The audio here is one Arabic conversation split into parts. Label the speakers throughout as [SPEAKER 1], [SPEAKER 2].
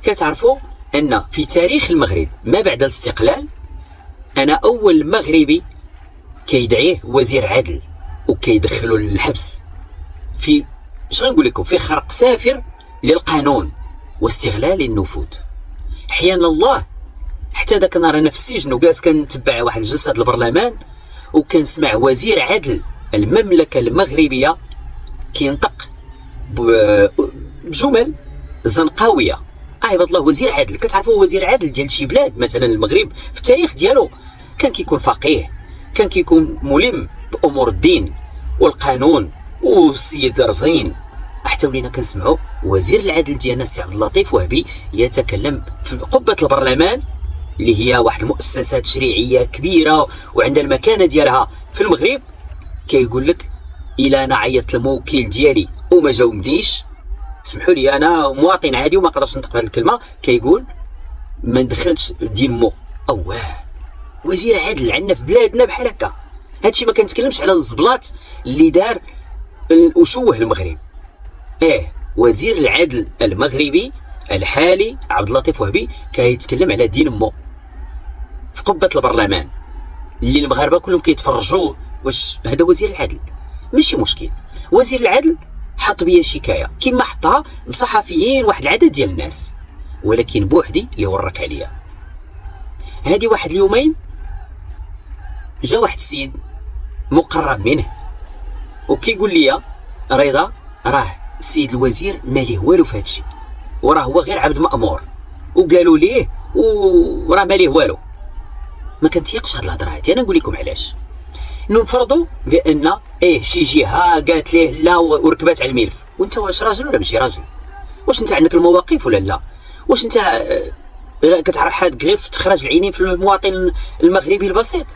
[SPEAKER 1] كتعرفوا ان في تاريخ المغرب ما بعد الاستقلال انا اول مغربي كيدعيه وزير عدل وكيدخلوا للحبس في اش غنقول لكم، في خرق سافر للقانون واستغلال النفوذ. احيانا الله حتى ذاك النهار انا في السجن وجالس كنتبع واحد جلسه البرلمان وكنسمع وزير عدل المملكه المغربيه كينطق بجمل زنقاويه. عباد الله، وزير عدل، كتعرفوا وزير عدل ديال شي بلاد مثلا المغرب في التاريخ ديالو كان كيكون فقيه، كان كيكون ملم بامور الدين والقانون والسيد رزين. حتى ولينا كنسمعوا وزير العدل ديالنا سي عبد اللطيف وهبي يتكلم في قبه البرلمان اللي هي واحد المؤسسه تشريعيه كبيره وعندها المكانه ديالها في المغرب. كيقول لك الا انا عيطت للموكل ديالي وما جاوبنيش، سمحوا لي انا مواطن عادي وما نقدرش نطق بهذه الكلمه، كيقول ما ندخلش دين مو. اواه، وزير عدل عندنا في بلادنا بحال هكا. هادشي ما كنتكلمش على الزبلاط اللي دار وشوه المغرب. وزير العدل المغربي الحالي عبد اللطيف وهبي كيتكلم على دين مو في قبه البرلمان اللي المغاربه كلهم كيتفرجوا. واش هذا وزير العدل؟ ماشي مشكل. وزير العدل حط بيا شكايه كما حطها بصحفيين واحد العدد ديال الناس، ولكن بوحدي اللي ورك عليا. هذه واحد اليومين جا واحد السيد مقرب منه وكيقول لي رضا راه السيد الوزير ما ليه والو في هادشي، وراه هو غير عبد مأمور وقالوا ليه وراه ما ليه والو. ما كنتيقش هاد الهضره هادي. انا نقول لكم علاش. نفرضوا بان شي جهه قالت ليه لا وركبات على الملف، وانت واش راجل ولا ماشي راجل؟ واش انت عندك المواقف ولا لا؟ واش انت كتعرف حاد غير تخرج العينين في المواطن المغربي البسيط؟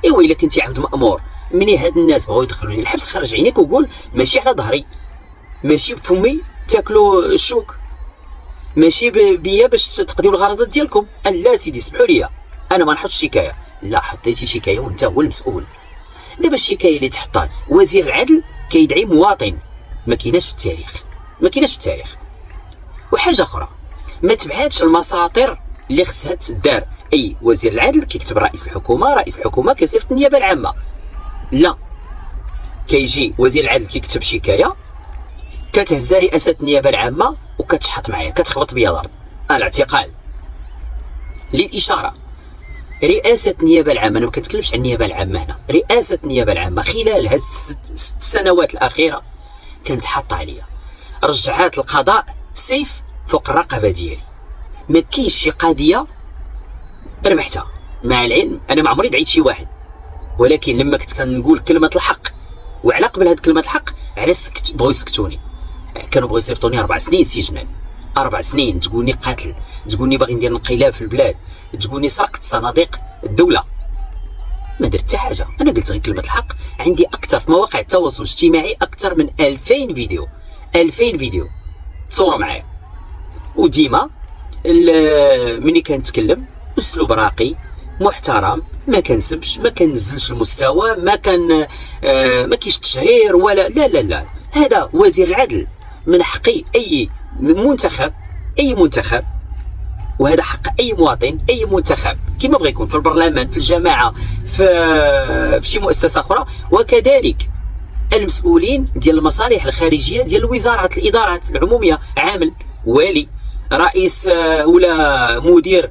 [SPEAKER 1] ايوا الا كنتي عبد مأمور مني هاد الناس بغاو يدخلوني الحبس، خرج عينيك وقول ماشي على ظهري، ماشي بفمي تاكلوا الشوك، ماشي بيا باش تقضيو الغرضات ديالكم. لا سيدي سمحوا لي انا ما نحطش شكايه. لا، حطيتي شكايه وانت هو المسؤول. دابا الشكايه اللي تحطات وزير العدل كيدعي مواطن ما كايناش في التاريخ، ما كايناش في التاريخ. وحاجه اخرى، ما تبعاتش المساطر اللي خصها تدار. اي وزير العدل كيكتب رئيس الحكومه، رئيس الحكومه كيصيفط النيابه العامه. لا، كيجي وزير العدل كيكتب شكايه كتهز رئاسه النيابه العامه وكتشحط معايا، كتخبط بيا الارض، الاعتقال. للاشاره رئاسه النيابه العامه، انا ما كنتكلمش عن النيابه العامه هنا، رئاسه النيابه العامه خلال هاد ست سنوات الاخيره كانت حاطه عليا، رجعات القضاء سيف فوق الرقبه ديالي. ما كاينش شي قضيه ربحتها، مع العلم انا ما عمري دعيت شي واحد، ولكن لما كنت كنقول كلمه الحق وعلى قبل هاد كلمه الحق على بغاو يسكتوني. كانوا بغاو يصيفطوني 4 سنين سجنا، 4 سنين، تقولني قاتل، تقولني باغي ندير انقلاب في البلاد، تقولني سرقت صناديق الدوله. ما درت حتى حاجه، انا قلت غير كلمه الحق. عندي اكثر في مواقع التواصل الاجتماعي اكثر من 2000 فيديو، 2000 فيديو تصوروا معايا. وديما ملي كنتكلم اسلوب راقي محترم، ما كنسبش، ما كنزلش المستوى، ما كاينش تشهير ولا لا لا لا. هذا وزير العدل، من حقي اي منتخب، وهذا حق اي مواطن، اي منتخب كما بغى يكون في البرلمان، في الجماعه، في شي مؤسسه اخرى، وكذلك المسؤولين ديال المصالح الخارجيه ديال الوزارات، الادارات العموميه، عامل، والي، رئيس ولا مدير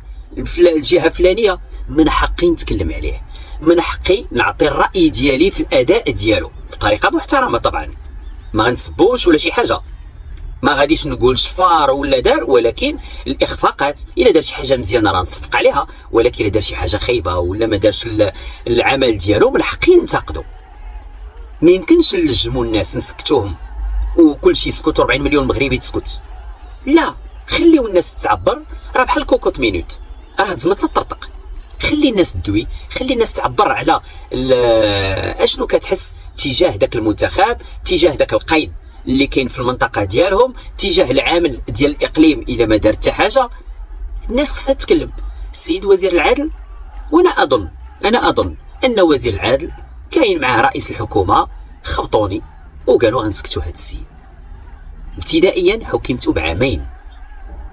[SPEAKER 1] الجهه الفلانيه، من حقي نتكلم عليه، من حقي نعطي الراي ديالي في الاداء ديالو بطريقه محترمه. طبعا ما غنسبوش ولا شي حاجه، ما غاديش نقول شفار ولا دار، ولكن الاخفاقات الا دار شي حاجه مزيانه راه نصفق عليها، ولكن الا دار شي حاجه خايبه ولا ما دارش العمل ديالو من حقي ننتقدو. ما يمكنش نلجموا الناس نسكتوهم وكل شيء يسكت 40 مليون مغربي تسكت. لا، خليو الناس تعبر، راه بحال كوكوت مينوت، راه تزمت تطرطق. خلي الناس تدوي، خلي الناس تعبر على اشنو كتحس تجاه داك المنتخب، تجاه داك القيد اللي كاين في المنطقه ديالهم، تجاه العامل ديال الاقليم. اذا ما دار حتى حاجه الناس خصها تتكلم. السيد وزير العدل، وانا اظن ان وزير العدل كاين معاه رئيس الحكومه، خبطوني وقالوا غنسكتوا هذا السيد. ابتدائيا حكمت بعامين،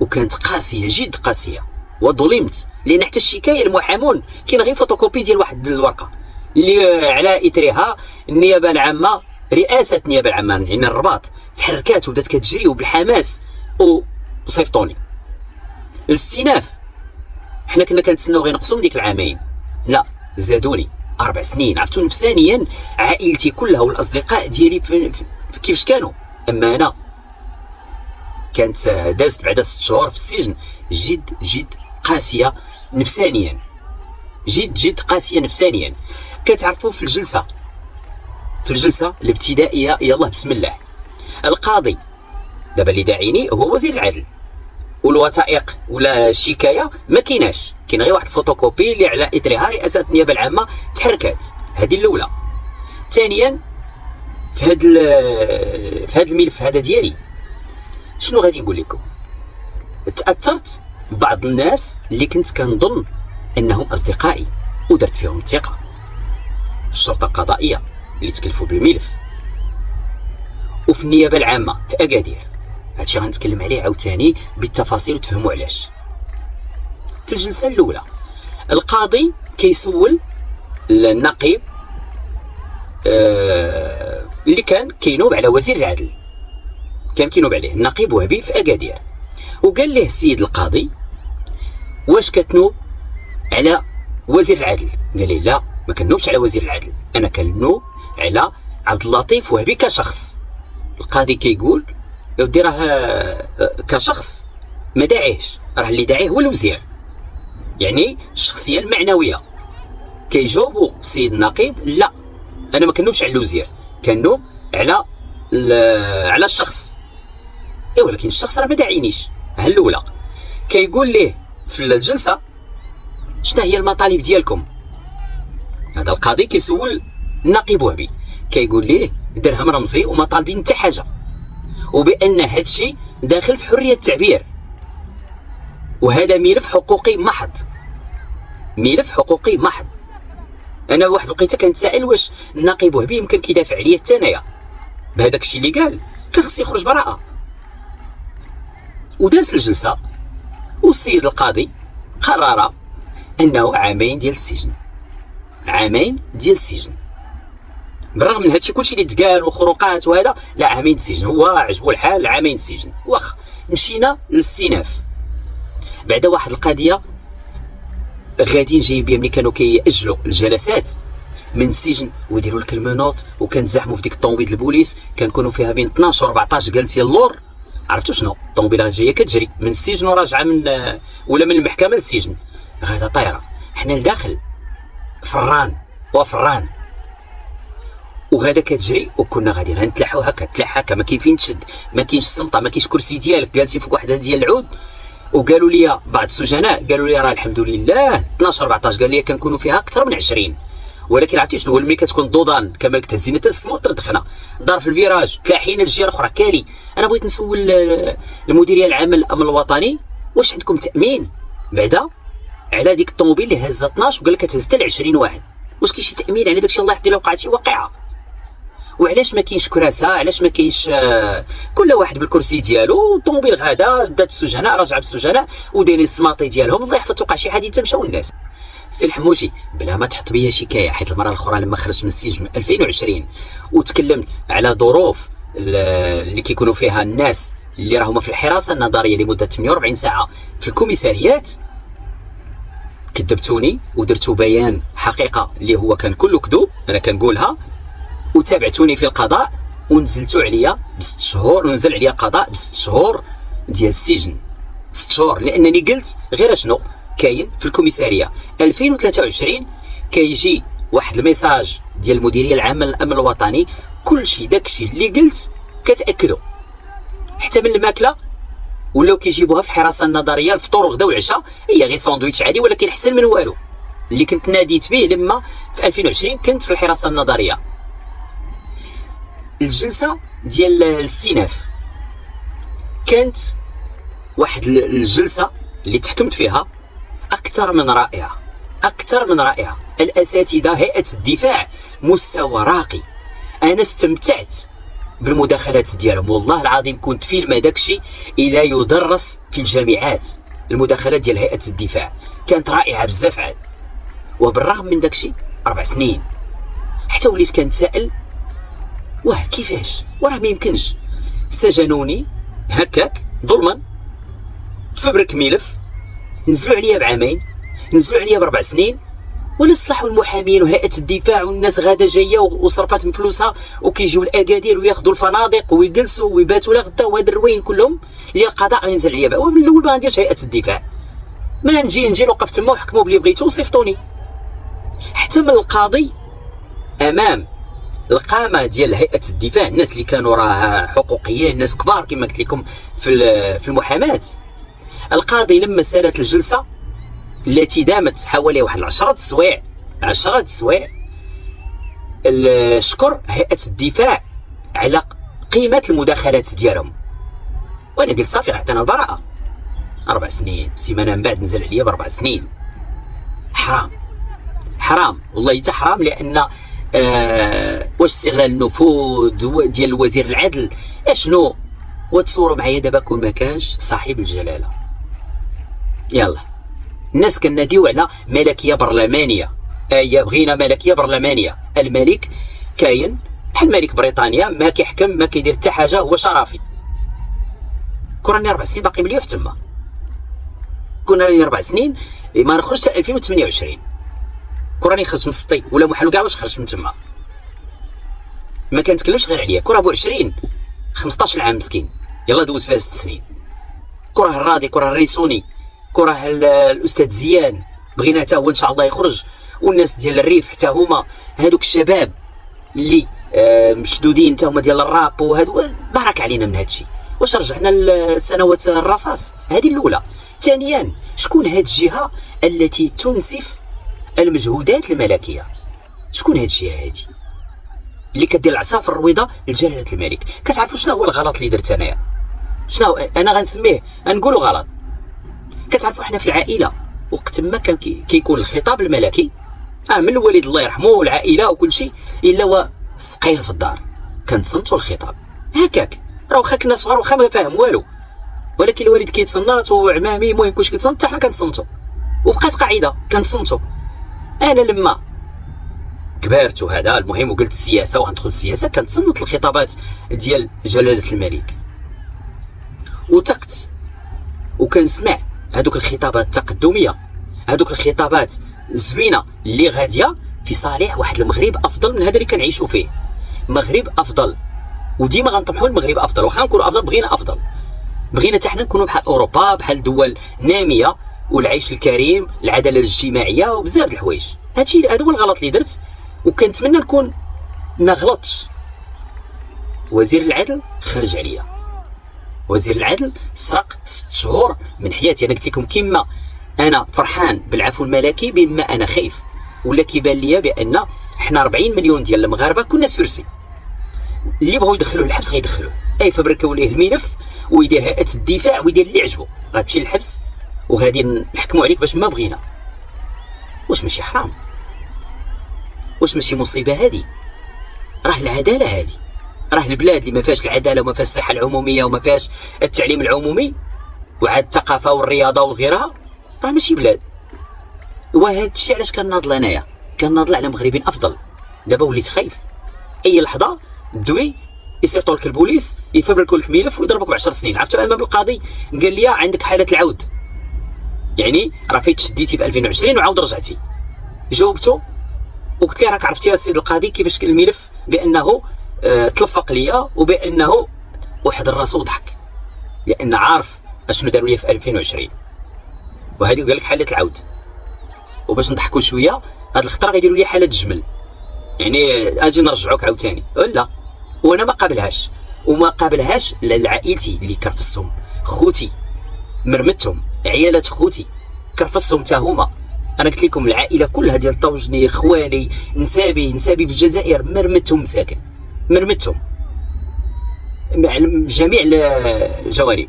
[SPEAKER 1] وكانت قاسيه جد قاسيه، وظلمت لان حتى الشكايه المحامون كاين غير فوتوكوبي ديال واحد الورقه اللي على اثرها النيابه العامه، رئاسه النيابه العامه يعني الرباط تحركات وبدات كتجري وبالحماس وصيفطوني الاستئناف. حنا كنا كنتسناو غير نقصوا من ديك العامين، لا زادوني 4 سنين. عرفتوا نفسانيا عائلتي كلها والاصدقاء ديالي كيفاش كانوا. اما انا كانت دازت بعد 6 شهور في السجن جد جد قاسيه نفسانيا، جد قاسيه نفسانيا. كتعرفوا في الجلسه الابتدائيه يلا بسم الله، القاضي دابا اللي داعيني هو وزير العدل، والوثائق ولا الشكايه ما كايناش، كاين غير واحد الفوتوكوبي اللي على اثرها رئاسه النيابه العامه تحركات. هذه الاولى. ثانيا في هذا الملف هذا ديالي شنو غادي نقول لكم، تاثرت ببعض الناس اللي كنت كنظن انهم اصدقائي ودرت فيهم الثقه، الشرطه القضائيه اللي تكلفوا بالملف، وفي النيابه العامه في اكادير. هادشي غنتكلم عليه عاوتاني بالتفاصيل وتفهموا علاش. في الجلسه الاولى القاضي كيسول النقيب اللي كان كينوب على وزير العدل، كان كينوب عليه النقيب وهبي في اكادير، وقال له السيد القاضي واش كتنوب على وزير العدل؟ قال لي لا ما كنوبش على وزير العدل، انا كنوب على عبد اللطيف وهبي كشخص. القاضي كيقول يا ودي راه كشخص ما داعيهش، راه اللي داعيه هو الوزير، يعني الشخصيه المعنويه. كيجاوبوا السيد النقيب لا انا ما كنوبش على الوزير، كنوب على الشخص. ولكن الشخص راه ما داعينيش. ها الاولى. كيقول ليه في الجلسه شنو هي المطالب ديالكم؟ هذا القاضي كيسول النقيب وهبي، كيقول ليه درهم رمزي وما طالبين حتى حاجه، وبان هذا الشيء داخل في حريه التعبير، وهذا ملف حقوقي محض، ملف حقوقي محض. انا واحد الوقيته كنتسائل واش النقيب وهبي يمكن كيدافع عليا حتى انايا بهذاك الشيء اللي قال، كان خصو يخرج براءه. وداز الجلسه والسيد القاضي قرر انه عامين ديال السجن، عامين ديال السجن. بالرغم من هادشي كلشي اللي تقال وخروقات وهذا، لا عامين السجن، هو عجبو الحال عامين السجن. واخ مشينا للاستئناف بعد واحد القضيه غاديين جايبين ملي كانوا كيأجلوا الجلسات من السجن ويديروا لك المنوط، وكنتزاحموا في ديك الطوموبيل البوليس كنكونوا فيها بين 12 و 14 جالسين اللور. عرفتوا شنو؟ الطوموبيله جايه كتجري من السجن وراجعه من ولا من المحكمه للسجن، غادا طايره حنا لداخل فران وفران، وغادا كتجري وكنا غاديين نتلاحوا هكا تلاح هكا، ما كاين فين تشد، ما كاينش السمطه، ما كاينش كرسي ديالك، جالسين فوق وحده ديال العود. وقالوا لي بعض السجناء قالوا لي راه الحمد لله 12 14 قال لي كنكونوا فيها اكثر من 20، ولكن عرفتي شنو هو ملي كتكون ضودان كما تهزينا حتى السما وتردخنا دار في الفيراج تلاحينا الجهه الاخرى كالي. انا بغيت نسول المديريه العامه للامن الوطني واش عندكم تامين بعدا على ديك الطوموبيل اللي هزت 12 وقال لك كتهز حتى ل 20 واحد، واش كاين شي تامين على داكشي؟ الله يحفظ الا وقعت شي واقعه. وعلاش ما كاينش كراسه؟ علاش ما كاينش كل واحد بالكرسي ديالو؟ الطوموبيل غادا دات السجناء راجعه بالسجناء ودايرين السماطي ديالهم، الله يحفظ توقع شي حادثه مشاو الناس. سي الحموشي بلا ما تحط بيا شكايه، حيت المره الاخرى لما خرجت من السجن 2020 وتكلمت على ظروف اللي كيكونوا فيها الناس اللي راهما في الحراسه النظريه لمده 48 ساعه في الكوميساريات، كذبتوني ودرتوا بيان حقيقه اللي هو كان كله كذوب، انا كنقولها، وتابعتوني في القضاء ونزلتوا عليا ب6 شهور، ونزل عليا القضاء ب6 شهور ديال السجن، 6 شهور، لانني قلت غير شنو كاين في الكوميساريه 2023 كيجي واحد الميساج ديال المديريه العامه للامن الوطني، كلشي داكشي اللي قلت كتاكدوا، حتى من الماكله ولاو كيجيبوها في الحراسه النظريه الفطور وغدا والعشاء، هي غير ساندويتش عادي ولكن احسن من والو اللي كنت ناديت به لما في 2020 كنت في الحراسه النظريه. الجلسه ديال الاستئناف كانت واحد الجلسه اللي تحكمت فيها اكثر من رائعه، اكثر من رائعه. الاساتذه هيئه الدفاع مستوى راقي، انا استمتعت بالمداخلات ديالهم. والله العظيم كنت فيلم هذاك الشيء الى يدرس في الجامعات. المداخلات ديال هيئه الدفاع كانت رائعه بزاف عاد. وبالرغم من داك الشيء 4 سنين حتى وليت كنتسائل واه كيفاش، وراه ما يمكنش سجنوني هكاك ظلما، تفبرك ملف، نزلوا عليا بعامين، نزلوا عليا ب4 سنين، ولا صلحوا المحامين وهيئه الدفاع والناس غادا جايه وصرفات من فلوسها وكيجيو الاكادير وياخذوا الفنادق ويجلسوا ويباتوا لغدا، وهاد الروين كلهم اللي القضاء غينزل عليا بها. ومن الاول ما غنديرش هيئه الدفاع، ما نجي نوقف تما وحكموا بلي بغيتو وصيفطوني. حتى من القاضي امام القامه ديال هيئه الدفاع، الناس اللي كانوا راه حقوقيين، ناس كبار كما قلت لكم في المحاماه. القاضي لما سالت الجلسه التي دامت حوالي واحد 10 سوايع، شكر هيئه الدفاع على قيمه المداخلات ديالهم. وانا قلت صافي عطينا البراءه. 4 سنين سيمانه من بعد نزل عليا ب4 سنين. حرام والله حتى حرام. لان واش استغلال النفوذ ديال وزير العدل اشنو؟ وتصوروا معايا دابا كون ما كانش صاحب الجلاله. يلا الناس كناديو على ملكيه برلمانيه، بغينا ملكيه برلمانيه. الملك كاين بحال ملك بريطانيا، ما كيحكم ما كيدير حتى حاجه، هو شرفي. كون 4 سنين باقي مليوح تما، كون 4 سنين ما نخرجش 2028، كون راني خرجت من السطي ولا محلو كاع واش خرجت من تما. ما كنتكلمش غير عليا، كون ابو 20 15 عام مسكين يلا دوز فيها 6 سنين. كون الراضي، كون الريسوني، كون الاستاذ زيان بغينا حتى هو ان شاء الله يخرج، والناس ديال الريف حتى هما هادوك الشباب اللي مشدودين حتى هما ديال الراب وهادو. بارك علينا من هادشي. واش رجعنا لسنوات الرصاص؟ هذه الاولى. ثانيا شكون هاد الجهه التي تنسف المجهودات الملكيه؟ شكون هاد الجهه هادي اللي كدير العصافر الرويضه لجلاله الملك؟ كتعرفوا شنو هو الغلط اللي درت انايا؟ شنو انا غنسميه نقولوا غلط. كتعرفوا حنا في العائله وقت ما كان كيكون الخطاب الملكي من الوالد الله يرحمه والعائله وكل شيء، الا هو سقير في الدار كنتصنتوا الخطاب هكاك. راه واخا كنا صغار واخا ما فاهم والو، ولكن الوالد كيتصنت وعمامي المهم كلشي كيتصنت حتى حنا كنتصنتوا، وبقات قاعده كنتصنتوا. انا لما كبرت وهذا المهم وقلت السياسه وغندخل السياسه، كنتصنت الخطابات ديال جلاله الملك وتقت، وكنسمع هذوك الخطابات التقدميه، هذوك الخطابات زوينه اللي غاديه في صالح واحد المغرب افضل من هذا اللي كنعيشوا فيه. مغرب افضل، وديما غنطمحوا المغرب افضل. واخا نكونوا افضل بغينا افضل، بغينا حتى حنا نكونوا بحال اوروبا، بحال دول ناميه، والعيش الكريم، العداله الاجتماعيه وبزاف د الحوايج. هذا هو الغلط اللي درت، وكنتمنى نكون ما غلطش. وزير العدل خرج عليا، وزير العدل سرق 6 شهور من حياتي. انا قلت لكم كيما انا فرحان بالعفو الملكي بما انا خايف، ولا كيبان ليا بان حنا 40 مليون ديال المغاربه كنا سورسي، اللي بغاو يدخلوه الحبس غيدخلوه، اي فبركوا ليه الملف ويدير هيئه الدفاع ويدير اللي عجبو، غتمشي للحبس وغادي نحكموا عليك باش ما بغينا. واش ماشي حرام؟ واش ماشي مصيبه هذه؟ راه العداله هذه، راه البلاد اللي ما فيهاش العداله وما فيهاش الصحه العموميه وما فيهاش التعليم العمومي وعاد الثقافه والرياضه وغيرها، راه ماشي بلاد. وهذا الشيء علاش كناضل انايا، كناضل على مغربين افضل. دابا وليت خايف اي لحظه الدوي يصيفطوا لك البوليس يفبركوا لك ملف ويضربوك ب10 سنين. عرفتوا امام القاضي قال لي عندك حاله العود، يعني راه فايت شديتي في 2020 وعاود رجعتي. جاوبته وقلت لي راك عرفتي يا سيد القاضي كيفاش كان الملف بانه تلفق ليا وبانه واحد الرسول ضحك لان عارف اشنو داروا لي في 2020 وهذه قال لك حاله العود. وباش نضحكوا شويه هاد الخطره غيديروا لي حاله الجمل، يعني اجي نرجعوك عاوتاني لا. وانا ما قابلهاش وما قابلهاش لعائلتي اللي كرفستهم، خوتي مرمتهم، عيالات خوتي كرفستهم حتى هما. انا قلت لكم العائله كلها ديال طوجني، خوالي، نسابي في الجزائر مرمتهم مساكن، مرمتهم بجميع الجوانب،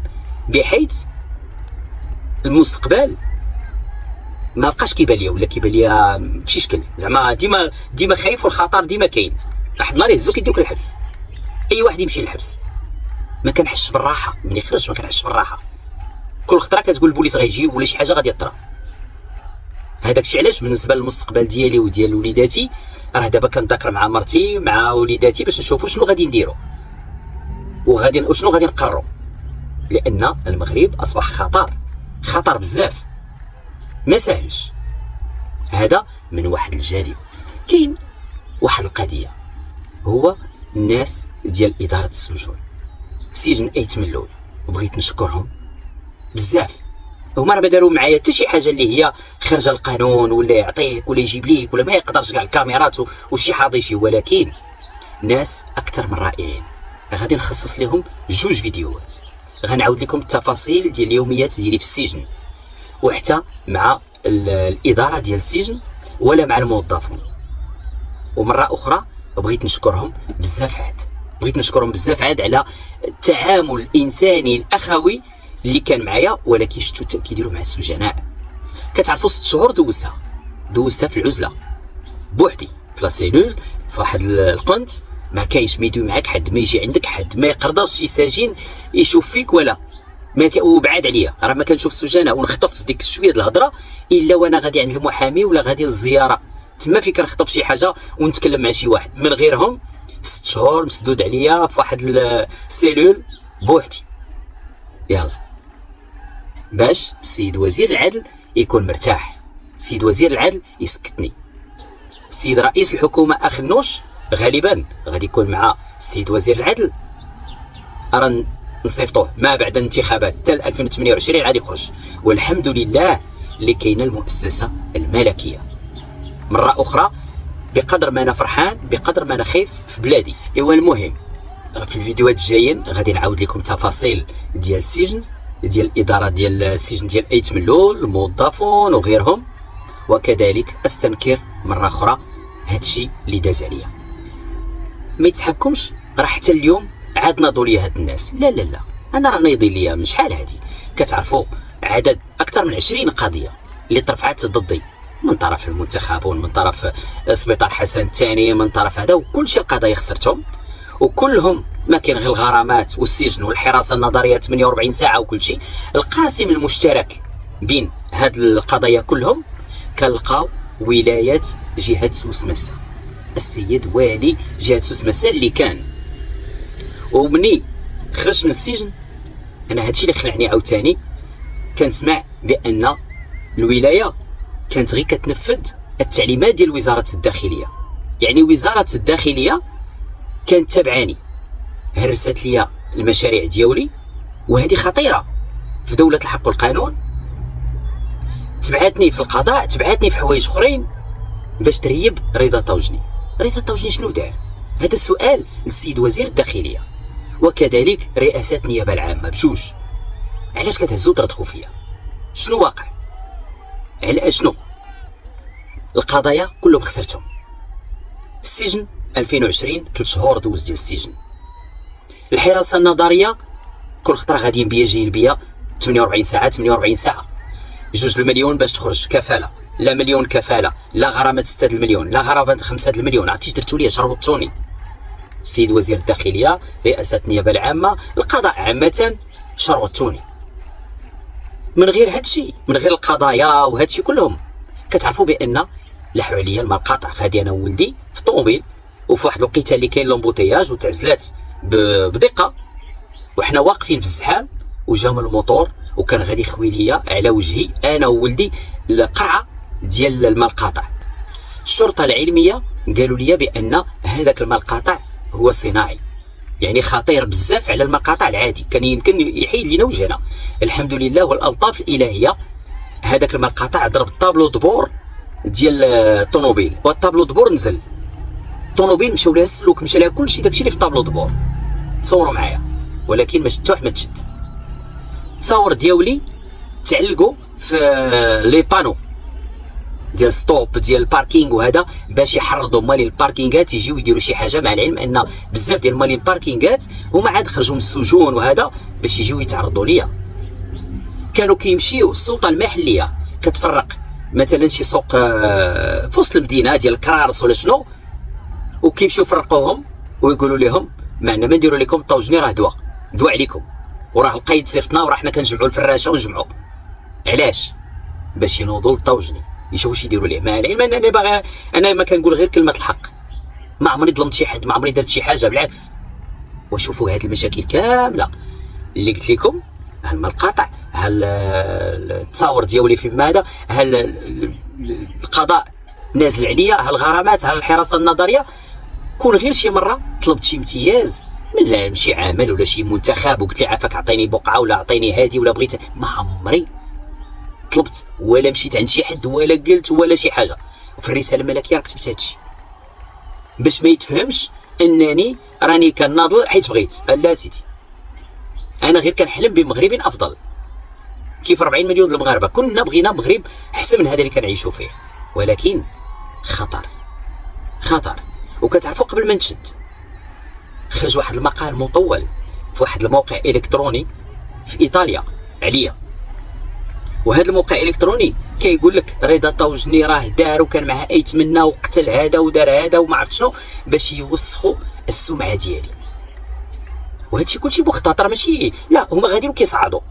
[SPEAKER 1] بحيث المستقبل ما بقاش كيبان ليا ولا كيبان ليا بشي شكل. زعما ديما خايف والخطر ديما كاين، واحد النهار يهزوك يديوك للحبس. اي واحد يمشي للحبس. ما كنحسش بالراحه ملي خرج، ما كنحسش بالراحه. كل خطره كتقول البوليس غيجي ولا شي حاجه غادي طرا. هذاك الشيء علاش بالنسبه للمستقبل ديالي وديال وليداتي، راه دابا كنذاكر مع مرتي مع وليداتي باش نشوفوا شنو غادي نديروا وشنو غادي نقرروا، لان المغرب اصبح خطر بزاف، ما ساهلش. هذا من واحد الجانب. كاين واحد القضيه، هو الناس ديال اداره السجون، سجن ايت ملول، وبغيت نشكرهم بزاف. هما راه ما داروا معايا حتى شي حاجه اللي هي خارجه القانون ولا يعطيك ولا يجيب ليك ولا ما يقدرش كاع الكاميرات وشي حاضيشي، ولكن ناس اكثر من رائعين. غادي نخصص لهم 2 فيديوهات، غنعاود لكم التفاصيل ديال اليوميات ديالي في السجن، وحتى مع الاداره ديال السجن ولا مع الموظفين. ومره اخرى بغيت نشكرهم بزاف عاد على التعامل الانساني الاخوي اللي كان معايا، ولكن شفتوا كيديروا مع السجناء. كتعرفوا 6 شهور دوزتها في العزله بوحدي في لاسيلول، في واحد القنت، ما كاينش ما يدوي معاك حد، ما يجي عندك حد، ما يقدرش شي سجين يشوف فيك ولا وبعاد عليا. راه ما كنشوف السجناء ونخطف ديك شويه د الهضره الا وانا غادي عند المحامي ولا غادي للزياره، تما فين كنخطف شي حاجه ونتكلم مع شي واحد. من غيرهم 6 شهور مسدود عليا في واحد السيلول بوحدي. يلا باش السيد وزير العدل يكون مرتاح، السيد وزير العدل يسكتني، السيد رئيس الحكومه اخنوش غالبا غادي يكون مع السيد وزير العدل، ارى نصيفطوه ما بعد الانتخابات حتى 2028 غادي يخرج. والحمد لله اللي كاينه المؤسسه الملكيه. مره اخرى بقدر ما انا فرحان بقدر ما انا خايف في بلادي. ايوا المهم في الفيديوهات الجايين غادي نعاود لكم تفاصيل ديال السجن، ديال الاداره ديال السجن ديال ايت ملول، الموظفون وغيرهم، وكذلك استنكر مره اخرى هادشي اللي داز عليا. ما يتسحبكمش راه حتى اليوم عاد ناضوا لي هاد الناس، لا انا راه نايضين ليا من شحال هادي. كتعرفوا عدد اكثر من 20 قضيه اللي ترفعت ضدي من طرف المنتخبون، من طرف سبيطار حسن الثاني، من طرف هذا، وكل شيء القضايا خسرتهم، وكلهم ما كاين غير الغرامات والسجن والحراسه النظريه 48 ساعه وكل شيء. القاسم المشترك بين هاد القضايا كلهم كنلقاو ولايه جهه سوس مسا، السيد والي جهه سوس مسا اللي كان. ومني خرجت من السجن انا هادشي اللي خلعني عاوتاني كنسمع بان الولايه كانت غير كتنفذ التعليمات ديال وزاره الداخليه، يعني وزاره الداخليه كانت تابعاني، هرست ليا المشاريع ديالي، وهذه خطيره في دوله الحق والقانون. تبعتني في القضاء، تبعتني في حوايج اخرين باش تريب رضا طوجني. رضا طوجني شنو دار؟ هذا السؤال للسيد وزير الداخليه، وكذلك رئاسه النيابه العامه بجوج. علاش كتهزوا تردخوا فيا؟ شنو واقع؟ على شنو؟ القضايا كلهم خسرتهم. السجن 2020 3 شهور دوز ديال السجن. الحراسه النظريه كل خطره غاديين بيا جايين بيا 48 ساعه 2 المليون باش تخرج كفاله، لا مليون كفاله، لا غرامه 6 المليون، لا غرامه 5 المليون. عرفتي درتوا لي؟ شربطوني. السيد وزير الداخليه، رئاسه النيابه العامه، القضاء عامه شربطوني. من غير هادشي، من غير القضايا وهادشي كلهم، كتعرفوا بان لحوا عليا المقاطع. غادي انا وولدي في الطوموبيل وفي واحد الوقيته اللي كاين لومبوتياج وتعزلات بدقه، وحنا واقفين في الزحام، وجا من الموطور وكان غادي يخوي ليا على وجهي انا وولدي القرعه ديال الماء القاطع. الشرطه العلميه قالوا لي بان هذاك الماء القاطع هو صناعي، يعني خطير بزاف على المقاطع العادي، كان يمكن يحيد لينا وجهنا. الحمد لله والالطاف الالهيه هذاك الماء القاطع ضرب الطابلو دبور ديال الطوموبيل، والطابلو دبور نزل. الطوموبيل مشاو لها السلوك، مشى لها كلشي، داكشي اللي في الطابلو دبور تصوروا معايا، ولكن ما شد ما تشد. التصاور ديالي تعلقوا في لي بانو ديال ستوب ديال الباركينغ وهذا باش يحرضوا مالين الباركينغات يجيو يديروا شي حاجه، مع العلم ان بزاف ديال مالين الباركينغات هما عاد خرجوا من السجون وهذا باش يجيو يتعرضوا ليا. كانوا كيمشيو السلطه المحليه كتفرق مثلا شي سوق في وسط المدينه ديال كرارس ولا شنو، وكيمشيو يفرقوهم ويقولوا لهم معنا ما نديروا لكم طوجني، راه دواء عليكم، وراه القيد صيفطنا، وراه حنا كنجمعوا الفراشه ونجمعوا. علاش؟ باش ينوضوا للطوجني يشوفوا واش يديروا ليه. مع العلم انني باغي، انا ما كنقول غير كلمه الحق، ما عمري ظلمت شي حد، ما عمري درت شي حاجه، بالعكس. وشوفوا هاد المشاكل كامله اللي قلت لكم، ها الماء القاطع، ها التصاور ديالي في هذا، ها القضاء نازل عليا، ها الغرامات، ها الحراسه النظريه. كون غير شي مره طلبت شي امتياز من شي عمل ولا شي منتخب وقلت لي عافاك عطيني بقعه ولا عطيني هادي ولا بغيت، ما عمري طلبت ولا مشيت عند شي حد ولا قلت ولا شي حاجه. وفي الرساله الملكيه كتبت هادشي باش ما يتفهمش انني راني كناضل حيت بغيت. لا سيدي، انا غير كنحلم بمغرب افضل، كيف 40 مليون ديال المغاربه كنا بغينا مغرب احسن من هذا اللي كنعيشوا فيه. ولكن خطر. وكتعرفوا قبل ما نشد خرج واحد المقال مطول في واحد الموقع الكتروني في ايطاليا عليا، وهذا الموقع الالكتروني كيقول لك رضا طوجني راه دار وكان معاه يتمنى وقتل هذا ودار هذا وما عرفت شنو باش يوسخوا السمعه ديالي. وهادشي كلشي مختصر، ماشي لا هما غاديين وكيصعدوا.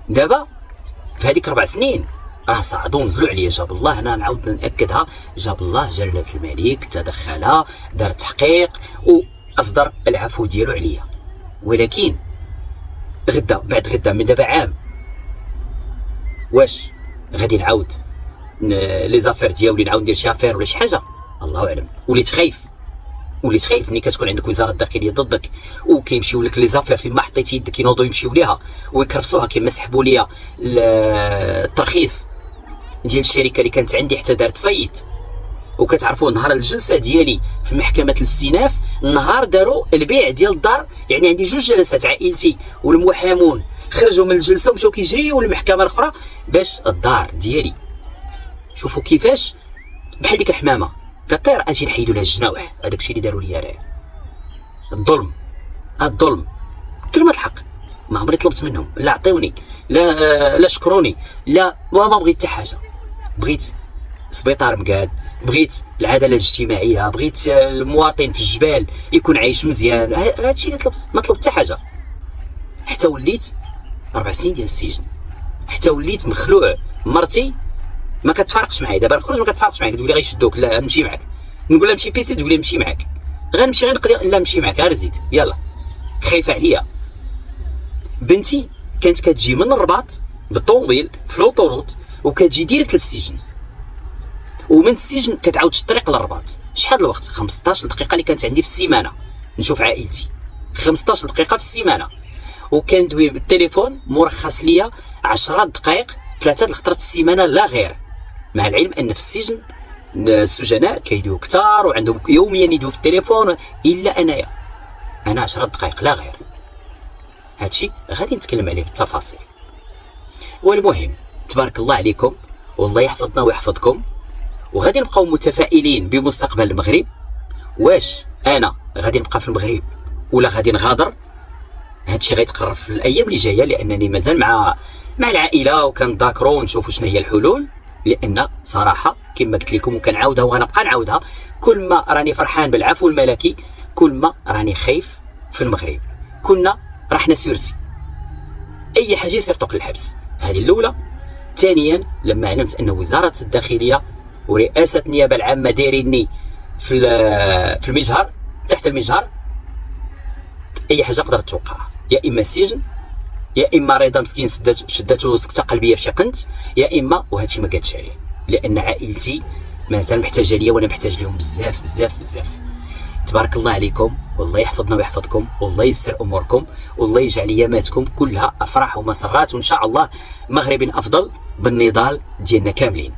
[SPEAKER 1] دابا في هذيك 4 سنين راه صعدوا نزلوا عليا، جاب الله، انا نعاود ناكدها، جاب الله جلاله الملك تدخل، دار تحقيق واصدر العفو ديالو عليا. ولكن غدا بعد غدا من دابا عام، واش غادي نعاود لي زافير ديالي نعاود ندير شي افير ولا شي حاجه؟ الله اعلم. وليت خايف ملي كتكون عندك وزاره الداخليه ضدك وكيمشيو لك لي زافير فين ما حطيتي يدك ينوضوا يمشيو ليها ويكرفسوها، كيما سحبوا ليا الترخيص ديال الشركه اللي كانت عندي حتى دارت فايت. وكتعرفوا نهار الجلسه ديالي في محكمه الاستئناف، نهار داروا البيع ديال الدار، يعني عندي 2 جلسات، عائلتي والمحامون خرجوا من الجلسه ومشاو كيجريوا للمحكمه الاخرى باش الدار ديالي. شوفوا كيفاش بحال ديك الحمامه كطير اجي نحيدوا لها الجناوح. هذاك الشيء اللي داروا ليا راه الظلم كلمه الحق. ما عمري طلبت منهم لا عطيوني لا شكروني، لا ما بغيت حتى حاجه. بغيت سبيطار مقاد، بغيت العداله الاجتماعيه، بغيت المواطن في الجبال يكون عايش مزيان. هادشي اللي طلبت، ما طلبت حتى حاجه. حتى وليت 4 سنين ديال السجن، حتى وليت مخلوع. مرتي ما كتفارقش معايا، دابا نخرج ما كتفارقش معايا، تقول لي غيشدوك، لا نمشي معاك. نقول لها نمشي بيسي، تقول لي نمشي معاك. غنمشي غنقضي، لا نمشي معاك، غير زيد يلا. خايفه عليا. بنتي كانت كتجي من الرباط بالطوموبيل في لوطوروت وكتجي ديريكت للسجن، ومن السجن كتعاود الطريق للرباط. شحال الوقت؟ 15 دقيقه اللي كانت عندي في السيمانه نشوف عائلتي، 15 دقيقه في السيمانه. وكان دوي بالتليفون مرخص ليا 10 دقائق 3 الخطرات في السيمانه لا غير. مع العلم ان في السجن السجناء كيدويو كثار وعندهم يوميا يدويو في التليفون، الا انا 10 دقائق لا غير. هادشي غادي نتكلم عليه بالتفاصيل. والمهم تبارك الله عليكم، والله يحفظنا ويحفظكم، وغادي نبقاو متفائلين بمستقبل المغرب. واش انا غادي نبقى في المغرب ولا غادي نغادر؟ هادشي غيتقرر في الايام اللي جايه، لانني مازال مع العائله وكنذاكروا ونشوفوا شنو هي الحلول. لان صراحه كما قلت لكم وكنعاودها وغنبقى نعاودها، كل ما راني فرحان بالعفو الملكي كل ما راني خايف في المغرب. كنا رحنا سورسي اي حاجه يصيفطوك للحبس، هذه الاولى. ثانيا لما علمت ان وزاره الداخليه ورئاسه النيابه العامه دايريني في المجهر، تحت المجهر، اي حاجه قدرت توقع، يا اما السجن، يا اما رضا مسكين شداتو سكته قلبيه في شي قنت، يا اما وهادشي ما قادش عليه، لان عائلتي مازال محتاجه ليا وانا محتاج لهم بزاف بزاف بزاف. تبارك الله عليكم، والله يحفظنا ويحفظكم، والله يسر اموركم، والله يجعل اياماتكم كلها افراح ومسرات، وان شاء الله مغرب افضل بالنضال ديالنا كاملين.